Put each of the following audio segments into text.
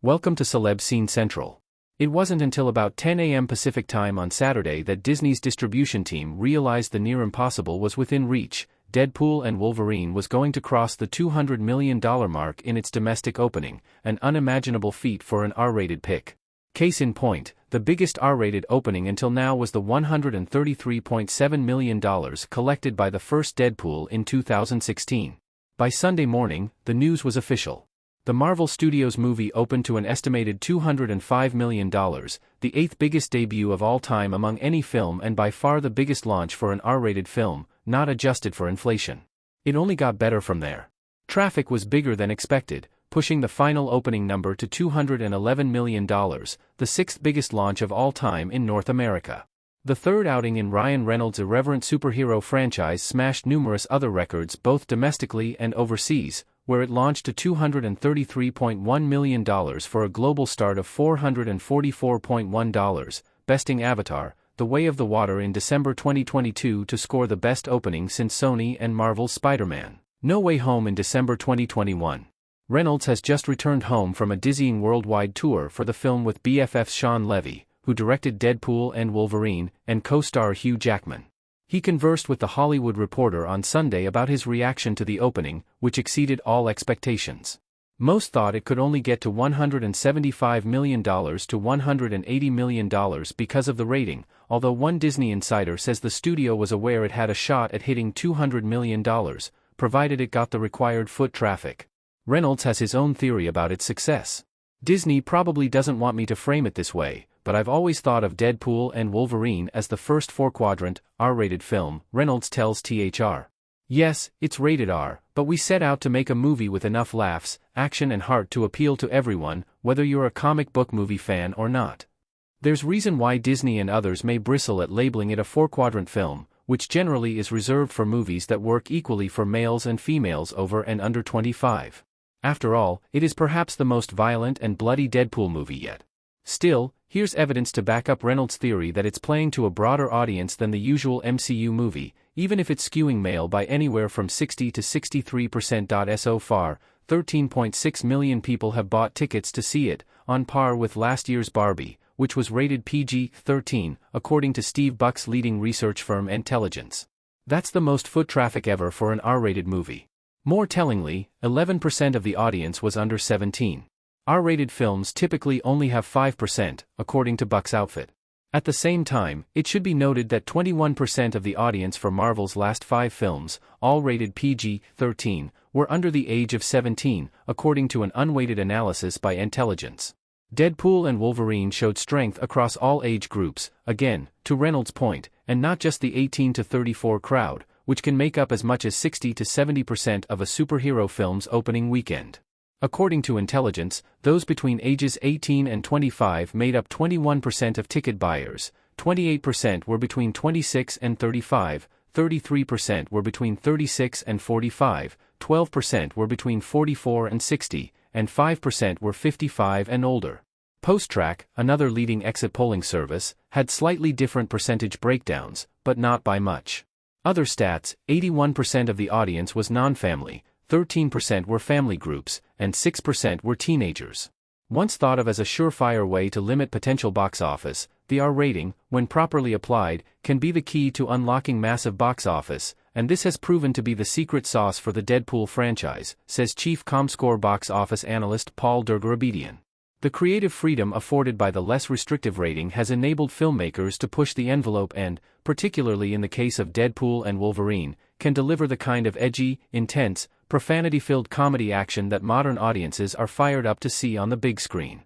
Welcome to Celeb Scene Central. It wasn't until about 10 a.m. Pacific time on Saturday that Disney's distribution team realized the near impossible was within reach. Deadpool and Wolverine was going to cross the $200 million mark in its domestic opening, an unimaginable feat for an R-rated pick. Case in point, the biggest R-rated opening until now was the $133.7 million collected by the first Deadpool in 2016. By Sunday morning, the news was official. The Marvel Studios movie opened to an estimated $205 million, the eighth biggest debut of all time among any film and by far the biggest launch for an R-rated film, not adjusted for inflation. It only got better from there. Traffic was bigger than expected, pushing the final opening number to $211 million, the sixth biggest launch of all time in North America. The third outing in Ryan Reynolds' irreverent superhero franchise smashed numerous other records both domestically and overseas, where it launched to $233.1 million for a global start of $444.1 million, besting Avatar, The Way of the Water in December 2022 to score the best opening since Sony and Marvel's Spider-Man: No Way Home in December 2021. Reynolds has just returned home from a dizzying worldwide tour for the film with BFFs Sean Levy, who directed Deadpool and Wolverine, and co-star Hugh Jackman. He conversed with The Hollywood Reporter on Sunday about his reaction to the opening, which exceeded all expectations. Most thought it could only get to $175 million to $180 million because of the rating, although one Disney insider says the studio was aware it had a shot at hitting $200 million, provided it got the required foot traffic. Reynolds has his own theory about its success. Disney probably doesn't want me to frame it this way, but I've always thought of Deadpool and Wolverine as the first Quadrant, R-rated film, Reynolds tells THR. Yes, it's rated R, but we set out to make a movie with enough laughs, action and heart to appeal to everyone, whether you're a comic book movie fan or not. There's reason why Disney and others may bristle at labeling it a Quadrant film, which generally is reserved for movies that work equally for males and females over and under 25. After all, it is perhaps the most violent and bloody Deadpool movie yet. Still, here's evidence to back up Reynolds' theory that it's playing to a broader audience than the usual MCU movie, even if it's skewing male by anywhere from 60 to 63%. So far, 13.6 million people have bought tickets to see it, on par with last year's Barbie, which was rated PG-13, according to Steve Buck's leading research firm Intelligence. That's the most foot traffic ever for an R-rated movie. More tellingly, 11% of the audience was under 17. R-rated films typically only have 5%, according to Buck's outfit. At the same time, it should be noted that 21% of the audience for Marvel's last 5 films, all rated PG-13, were under the age of 17, according to an unweighted analysis by Intelligence. Deadpool and Wolverine showed strength across all age groups, again, to Reynolds' point, and not just the 18 to 34 crowd, which can make up as much as 60 to 70% of a superhero film's opening weekend. According to Intelligence, those between ages 18 and 25 made up 21% of ticket buyers, 28% were between 26 and 35, 33% were between 36 and 45, 12% were between 44 and 60, and 5% were 55 and older. PostTrack, another leading exit polling service, had slightly different percentage breakdowns, but not by much. Other stats: 81% of the audience was non-family, 13% were family groups, and 6% were teenagers. Once thought of as a surefire way to limit potential box office, the R rating, when properly applied, can be the key to unlocking massive box office, and this has proven to be the secret sauce for the Deadpool franchise, says Chief ComScore box office analyst Paul Dergarabedian. The creative freedom afforded by the less restrictive rating has enabled filmmakers to push the envelope and, particularly in the case of Deadpool and Wolverine, can deliver the kind of edgy, intense, profanity-filled comedy action that modern audiences are fired up to see on the big screen.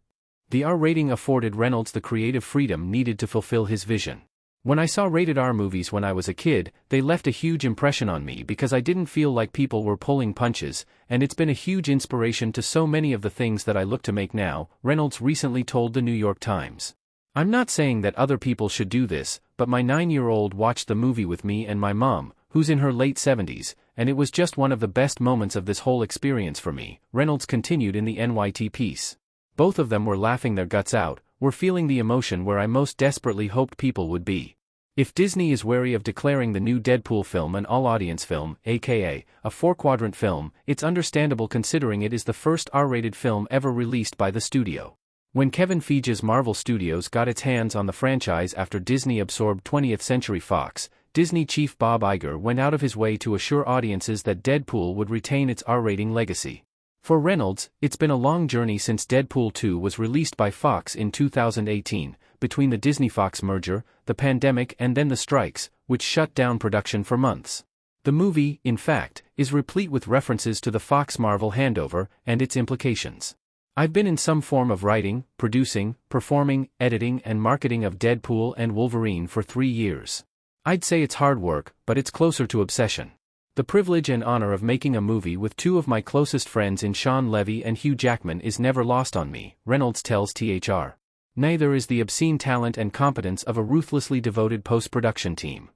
The R rating afforded Reynolds the creative freedom needed to fulfill his vision. When I saw rated R movies when I was a kid, they left a huge impression on me because I didn't feel like people were pulling punches, and it's been a huge inspiration to so many of the things that I look to make now, Reynolds recently told the New York Times. I'm not saying that other people should do this, but my 9-year-old watched the movie with me and my mom, who's in her late 70s, and it was just one of the best moments of this whole experience for me, Reynolds continued in the NYT piece. Both of them were laughing their guts out, were feeling the emotion where I most desperately hoped people would be. If Disney is wary of declaring the new Deadpool film an all-audience film, aka a four-quadrant film, it's understandable considering it is the first R-rated film ever released by the studio. When Kevin Feige's Marvel Studios got its hands on the franchise after Disney absorbed 20th Century Fox, Disney chief Bob Iger went out of his way to assure audiences that Deadpool would retain its R-rating legacy. For Reynolds, it's been a long journey since Deadpool 2 was released by Fox in 2018, between the Disney-Fox merger, the pandemic and then the strikes, which shut down production for months. The movie, in fact, is replete with references to the Fox-Marvel handover and its implications. I've been in some form of writing, producing, performing, editing and marketing of Deadpool and Wolverine for 3 years. I'd say it's hard work, but it's closer to obsession. The privilege and honor of making a movie with two of my closest friends in Sean Levy and Hugh Jackman is never lost on me, Reynolds tells THR. Neither is the obscene talent and competence of a ruthlessly devoted post-production team.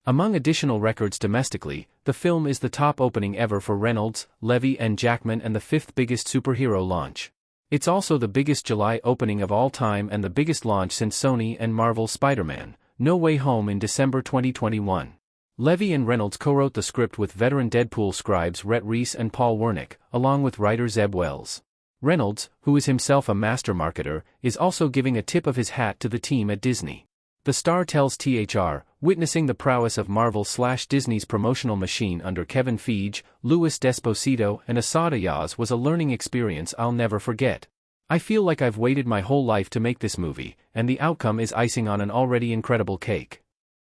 Among additional records domestically, the film is the top opening ever for Reynolds, Levy and Jackman and the 5th biggest superhero launch. It's also the biggest July opening of all time and the biggest launch since Sony and Marvel's Spider-Man: No Way Home in December 2021. Levy and Reynolds co-wrote the script with veteran Deadpool scribes Rhett Reese and Paul Wernick, along with writer Zeb Wells. Reynolds, who is himself a master marketer, is also giving a tip of his hat to the team at Disney. The star tells THR, witnessing the prowess of Marvel/Disney's promotional machine under Kevin Feige, Louis Desposito and Asad Ayaz was a learning experience I'll never forget. I feel like I've waited my whole life to make this movie, and the outcome is icing on an already incredible cake.